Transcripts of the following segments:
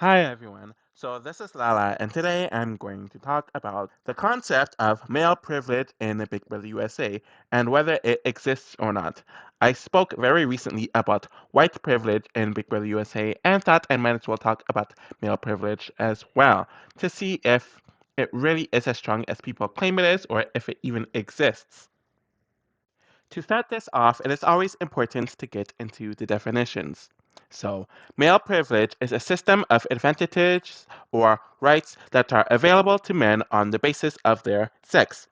Hi everyone. So this is Lala, and today I'm going to talk about the concept of male privilege in the Big Brother USA and whether it exists or not. I spoke very recently about white privilege in Big Brother USA and thought I might as well talk about male privilege as well to see if it really is as strong as people claim it is or if it even exists. To start this off, it is always important to get into the definitions. So, male privilege is a system of advantages or rights that are available to men on the basis of their sex.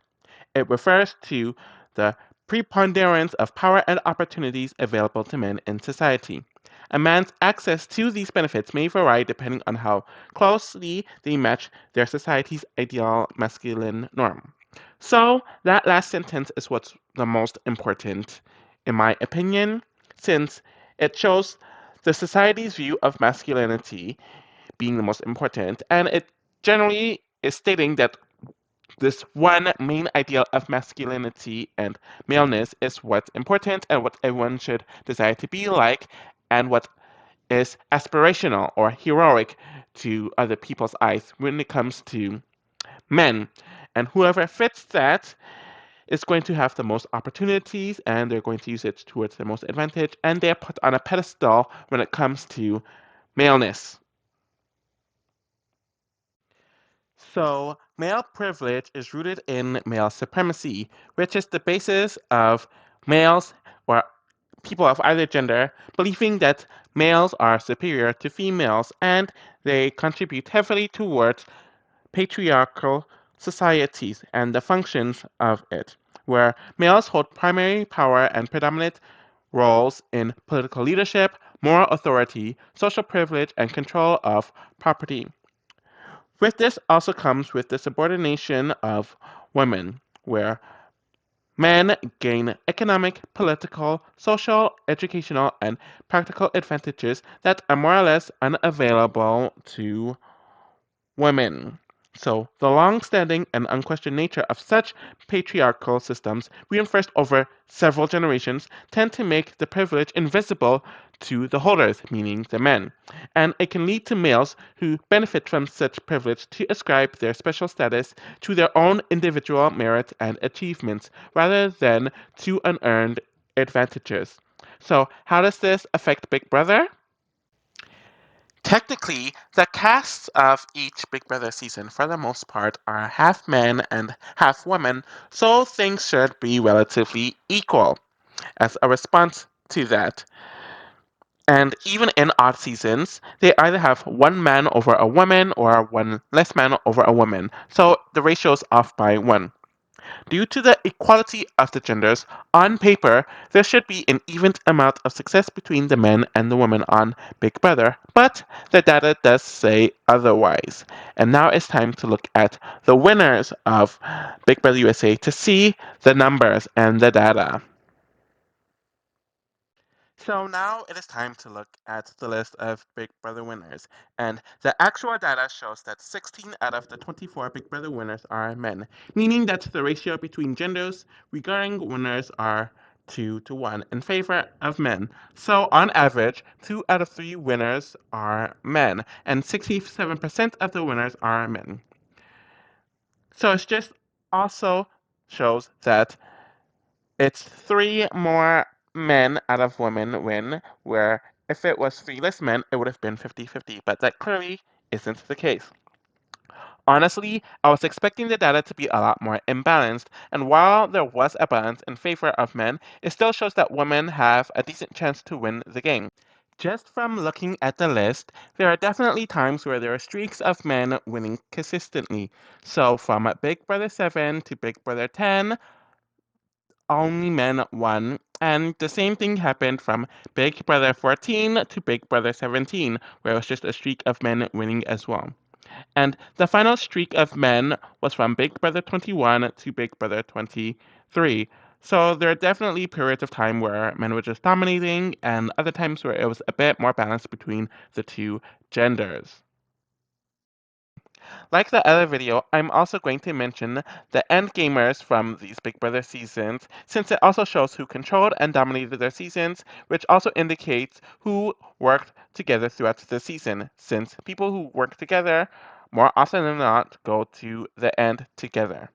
It refers to the preponderance of power and opportunities available to men in society. A man's access to these benefits may vary depending on how closely they match their society's ideal masculine norm. So, that last sentence is what's the most important, in my opinion, since it shows the society's view of masculinity being the most important, and it generally is stating that this one main ideal of masculinity and maleness is what's important and what everyone should desire to be like, and what is aspirational or heroic to other people's eyes when it comes to men. And whoever fits that is going to have the most opportunities and they're going to use it towards their most advantage, and they're put on a pedestal when it comes to maleness. So, male privilege is rooted in male supremacy, which is the basis of males or people of either gender believing that males are superior to females and they contribute heavily towards patriarchal societies and the functions of it, where males hold primary power and predominant roles in political leadership, moral authority, social privilege, and control of property. With this also comes with the subordination of women, where men gain economic, political, social, educational, and practical advantages that are more or less unavailable to women. So, the long standing and unquestioned nature of such patriarchal systems, reinforced over several generations, tend to make the privilege invisible to the holders, meaning the men. And it can lead to males who benefit from such privilege to ascribe their special status to their own individual merit and achievements rather than to unearned advantages. So, how does this affect Big Brother? Technically, the casts of each Big Brother season, for the most part, are half men and half women, so things should be relatively equal as a response to that. And even in odd seasons, they either have one man over a woman or one less man over a woman, so the ratio is off by one. Due to the equality of the genders, on paper, there should be an even amount of success between the men and the women on Big Brother, but the data does say otherwise. And now it's time to look at the winners of Big Brother USA to see the numbers and the data. So now it is time to look at the list of Big Brother winners. And the actual data shows that 16 out of the 24 Big Brother winners are men, meaning that the ratio between genders regarding winners are 2 to 1 in favor of men. So on average, 2 out of 3 winners are men, and 67% of the winners are men. So it just also shows that it's three more men out of women win, where if it was three less men, it would have been 50-50, but that clearly isn't the case. Honestly, I was expecting the data to be a lot more imbalanced, and while there was a balance in favor of men, it still shows that women have a decent chance to win the game. Just from looking at the list, there are definitely times where there are streaks of men winning consistently. So from Big Brother 7 to Big Brother 10, only men won, and the same thing happened from Big Brother 14 to Big Brother 17, where it was just a streak of men winning as well. And the final streak of men was from Big Brother 21 to Big Brother 23. So there are definitely periods of time where men were just dominating, and other times where it was a bit more balanced between the two genders. Like the other video, I'm also going to mention the Endgamers from these Big Brother seasons, since it also shows who controlled and dominated their seasons, which also indicates who worked together throughout the season, since people who work together more often than not go to the end together.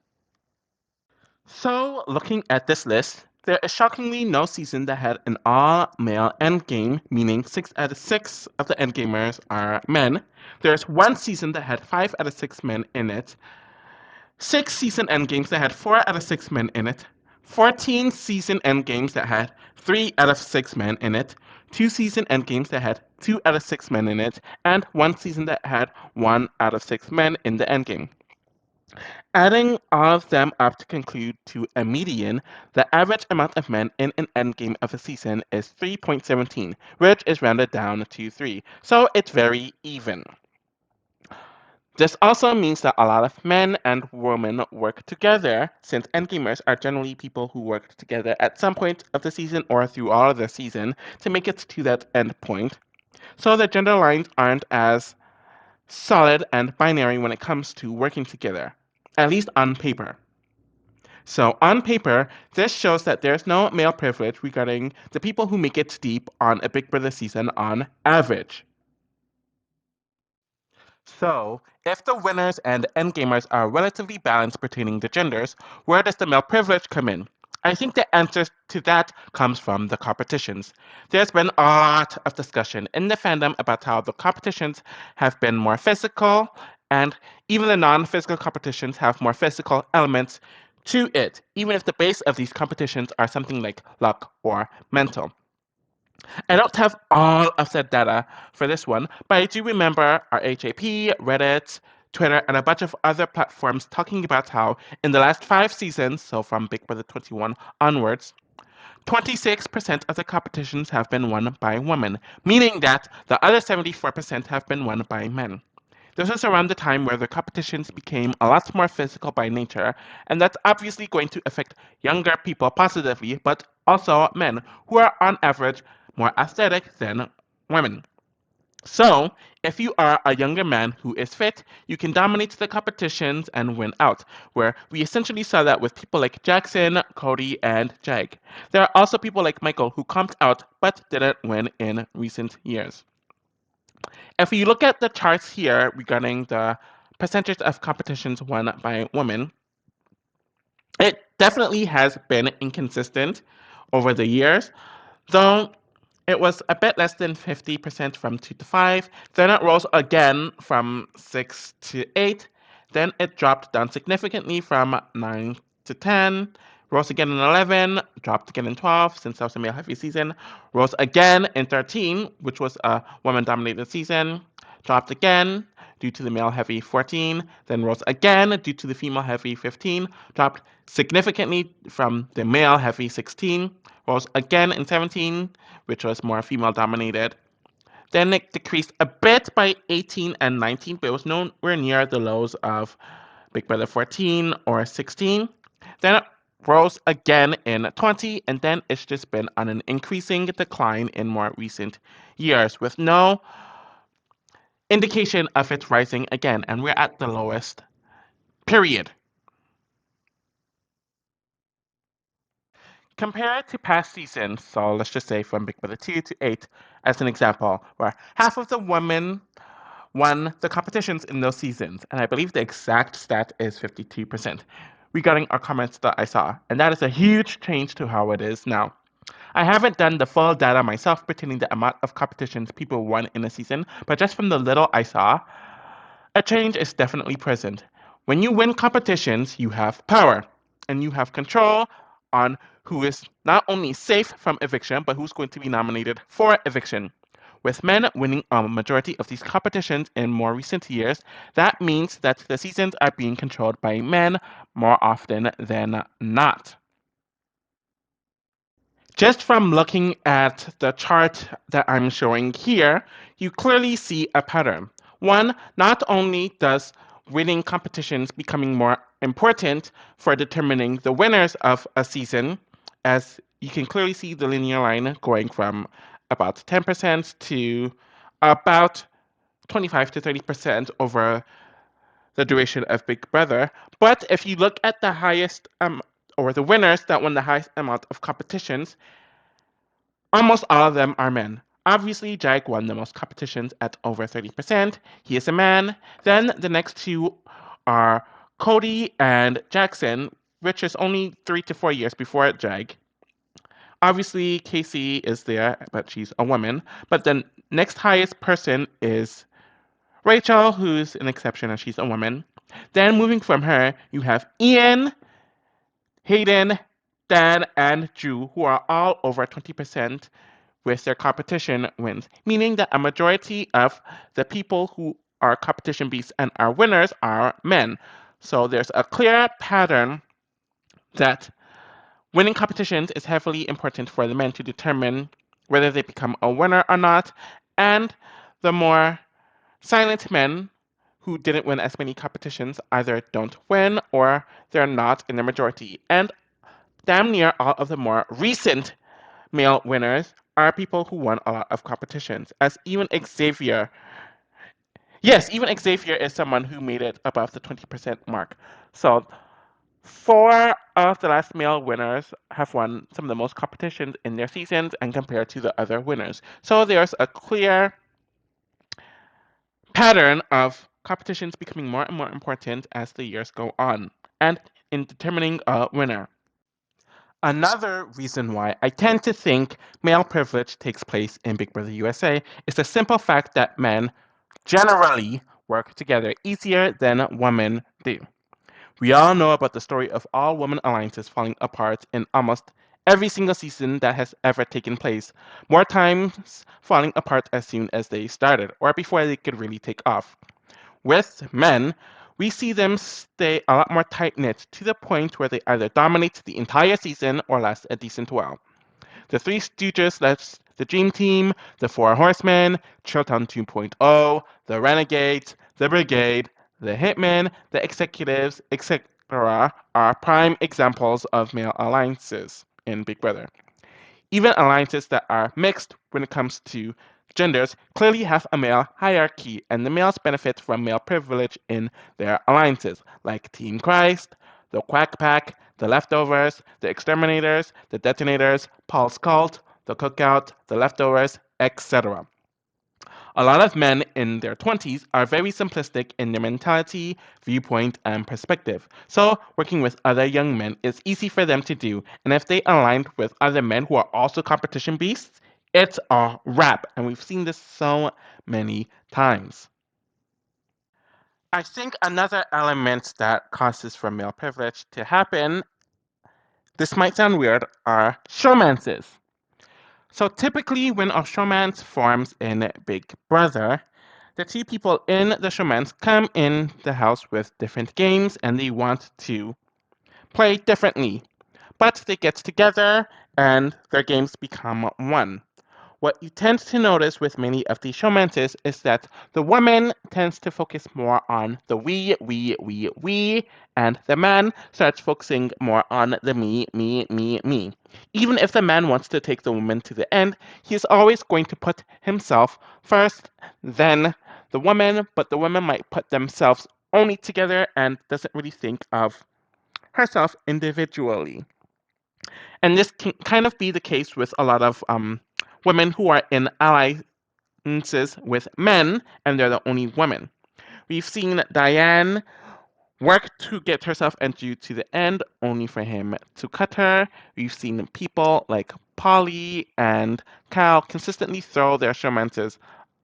So, looking at this list, there is shockingly no season that had an all-male endgame, meaning 6 out of 6 of the endgamers are men. There's one season that had 5 out of 6 men in it, 6 season endgames that had 4 out of 6 men in it, 14 season endgames that had 3 out of 6 men in it, 2 season endgames that had 2 out of 6 men in it, and 1 season that had 1 out of 6 men in the endgame. Adding all of them up to conclude to a median, the average amount of men in an endgame of a season is 3.17, which is rounded down to 3, so it's very even. This also means that a lot of men and women work together, since endgamers are generally people who work together at some point of the season or through all of the season to make it to that end point. So the gender lines aren't as solid and binary when it comes to working together, at least on paper. So, on paper, this shows that there's no male privilege regarding the people who make it deep on a Big Brother season on average. So, if the winners and endgamers are relatively balanced pertaining to genders, where does the male privilege come in? I think the answer to that comes from the competitions. There's been a lot of discussion in the fandom about how the competitions have been more physical, and even the non physical competitions have more physical elements to it, even if the base of these competitions are something like luck or mental. I don't have all of the data for this one, but I do remember our HAP, Reddit, Twitter, and a bunch of other platforms talking about how in the last 5 seasons, so from Big Brother 21 onwards, 26% of the competitions have been won by women, meaning that the other 74% have been won by men. This was around the time where the competitions became a lot more physical by nature, and that's obviously going to affect younger people positively, but also men, who are on average more athletic than women. So, if you are a younger man who is fit, you can dominate the competitions and win out, where we essentially saw that with people like Jackson, Cody, and Jag. There are also people like Michael who comped out but didn't win in recent years. If you look at the charts here regarding the percentage of competitions won by women, it definitely has been inconsistent over the years, though it was a bit less than 50% from 2 to 5, then it rose again from 6 to 8, then it dropped down significantly from 9 to 10, rose again in 11, dropped again in 12 since that was a male heavy season, rose again in 13, which was a woman dominated season, dropped again due to the male heavy 14, then rose again due to the female heavy 15, dropped significantly from the male heavy 16, rose again in 17, which was more female dominated. Then it decreased a bit by 18 and 19, but it was nowhere near the lows of Big Brother 14 or 16. Then it rose again in 20, and then it's just been on an increasing decline in more recent years with no indication of it rising again, and we're at the lowest period. Compare it to past seasons, so let's just say from Big Brother 2 to 8 as an example, where half of the women won the competitions in those seasons, and I believe the exact stat is 52% regarding our comments that I saw, and that is a huge change to how it is now. I haven't done the full data myself pertaining the amount of competitions people won in a season, but just from the little I saw, a change is definitely present. When you win competitions, you have power and you have control on who is not only safe from eviction, but who's going to be nominated for eviction. With men winning a majority of these competitions in more recent years, that means that the seasons are being controlled by men more often than not. Just from looking at the chart that I'm showing here, you clearly see a pattern. One, not only does winning competitions becoming more important for determining the winners of a season, as you can clearly see the linear line going from about 10% to about 25 to 30% over the duration of Big Brother. But if you look at the highest or the winners that won the highest amount of competitions, almost all of them are men. Obviously, Jake won the most competitions at over 30%. He is a man. Then the next two are Cody and Jackson, which is only 3 to 4 years before Jag. Obviously, Casey is there, but she's a woman. But the next highest person is Rachel, who's an exception as she's a woman. Then moving from her, you have Ian, Hayden, Dan, and Drew, who are all over 20% with their competition wins, meaning that a majority of the people who are competition beasts and are winners are men. So there's a clear pattern that winning competitions is heavily important for the men to determine whether they become a winner or not, and the more silent men who didn't win as many competitions either don't win or they're not in the majority. And damn near all of the more recent male winners are people who won a lot of competitions, as even Xavier. Yes, even Xavier is someone who made it above the 20% mark. So, four of the last male winners have won some of the most competitions in their seasons and compared to the other winners. So, there's a clear pattern of competitions becoming more and more important as the years go on and in determining a winner. Another reason why I tend to think male privilege takes place in Big Brother USA is the simple fact that men generally work together easier than women do. We all know about the story of all women alliances falling apart in almost every single season that has ever taken place, more times falling apart as soon as they started or before they could really take off. With men, we see them stay a lot more tight knit to the point where they either dominate the entire season or last a decent while. The Three Stooges left the Dream Team, the Four Horsemen, Chilton 2.0, the Renegades, the Brigade, the Hitmen, the Executives, etc. are prime examples of male alliances in Big Brother. Even alliances that are mixed when it comes to genders clearly have a male hierarchy, and the males benefit from male privilege in their alliances, like Team Christ, the Quack Pack, the Leftovers, the Exterminators, the Detonators, Paul's Cult, the Cookout, the Leftovers, etc. A lot of men in their 20s are very simplistic in their mentality, viewpoint, and perspective. So, working with other young men is easy for them to do, and if they align with other men who are also competition beasts, it's a wrap. And we've seen this so many times. I think another element that causes for male privilege to happen, this might sound weird, are showmances. So typically, when a showmance forms in Big Brother, the two people in the showmance come in the house with different games and they want to play differently. But they get together and their games become one. What you tend to notice with many of these showmances is that the woman tends to focus more on the we, and the man starts focusing more on the me. Even if the man wants to take the woman to the end, he is always going to put himself first, then the woman, but the woman might put themselves only together and doesn't really think of herself individually. And this can kind of be the case with a lot of women who are in alliances with men and they're the only women. We've seen Diane work to get herself Andrew to the end, only for him to cut her. We've seen people like Polly and Cal consistently throw their showmances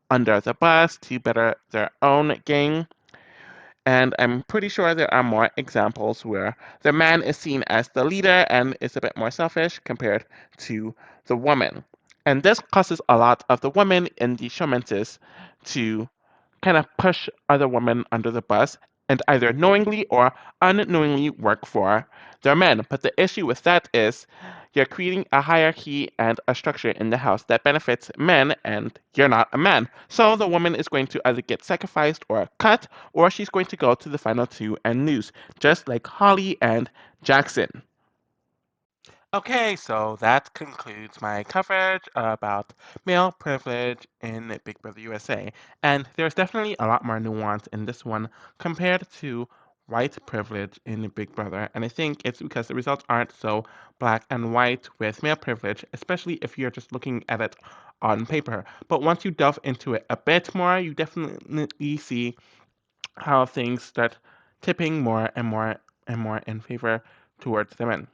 under the bus to better their own gang. And I'm pretty sure there are more examples where the man is seen as the leader and is a bit more selfish compared to the woman. And this causes a lot of the women in the showmances to kind of push other women under the bus and either knowingly or unknowingly work for their men. But the issue with that is you're creating a hierarchy and a structure in the house that benefits men, and you're not a man. So the woman is going to either get sacrificed or cut, or she's going to go to the final two and lose, just like Holly and Jackson. Okay, so that concludes my coverage about male privilege in Big Brother USA. And there's definitely a lot more nuance in this one compared to white privilege in Big Brother. And I think it's because the results aren't so black and white with male privilege, especially if you're just looking at it on paper. But once you delve into it a bit more, you definitely see how things start tipping more and more and more in favor towards the men.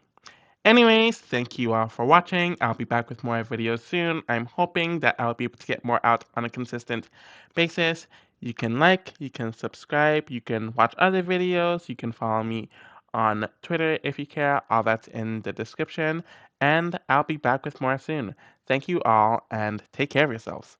Anyways, thank you all for watching. I'll be back with more videos soon. I'm hoping that I'll be able to get more out on a consistent basis. You can like, you can subscribe, you can watch other videos, you can follow me on Twitter if you care. All that's in the description. And I'll be back with more soon. Thank you all and take care of yourselves.